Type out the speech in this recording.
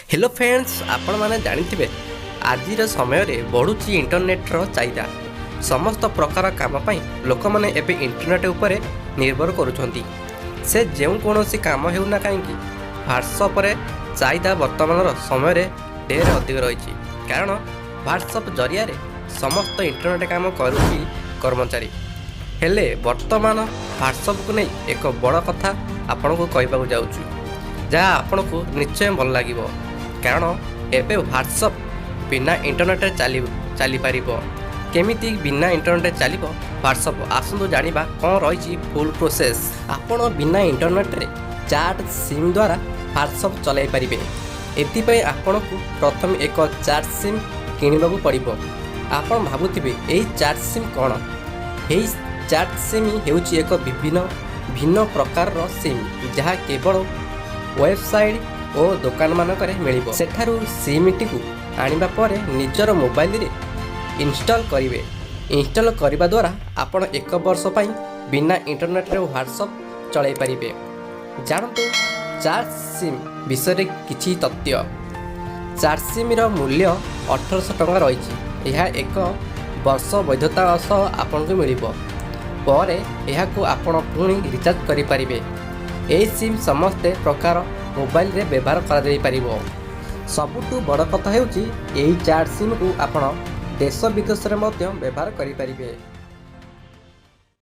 Hello friends, आपण माने जानिथिबे आजिर समय रे बढ़ुची इंटरनेट रो चाहिदा। समस्त प्रकार काम पाई लोक माने एबे इंटरनेट उपरे निर्भर करूछंती। से जेउ कोनोसी काम हेउना काहेकि व्हाट्सएप रे चाहिदा वर्तमान रो समय रे ढेर अधिक रहिछि। कारण व्हाट्सएप जरिया रे समस्त इंटरनेट काम करूछि कर्मचारी। हेले वर्तमान व्हाट्सएप को नहीं एक बड़ कथा आपण को कहबा जाउछु, जहाँ आपण को निश्चय भल लागिबो। कारण एबे व्हाट्सएप बिना इंटरनेट चली पारिबो। केमिति बिना इंटरनेट चलिबो व्हाट्सएप आसंतु जानिबा कोन रहिछि फुल प्रोसेस। आपण बिना इंटरनेट रे चैट सिम द्वारा व्हाट्सएप चलाई पारिबे। एथिपय आपण को प्रथम एक चैट सिम किनिबाकू पड़िबो। आपण भाबुथिबे एई चैट सिम कोन? एई चैट सिम हेउछि एक भिन्न प्रकार रो सिम, जहाँ केवल वेबसाइट और दुकान मानकरे मिलिबो। सेठारु सिम टी को आनिबा परे निजर मोबाइल रे इंस्टॉल करिवे। इंस्टॉल करिबा द्वारा आपण एक वर्ष पई बिना इंटरनेट रे व्हाट्सएप चलाई पारिबे। जानतु चैट सिम विषय किछि तथ्य। चैट सिम रो मूल्य 1800 टका रहिछि। यह एक वर्ष वैधता सह आपण को मिलिबो। परे एहाकू आपण पुणी रिचार्ज करि पारिबे। ए सिम समस्ते प्रकार मोबाइल रे व्यवहार करा जाई परिबो। सबुठु बड़ कथा हेउची एई चैट सिम को आपण देश विदेश रे मध्य व्यवहार करि परिबे।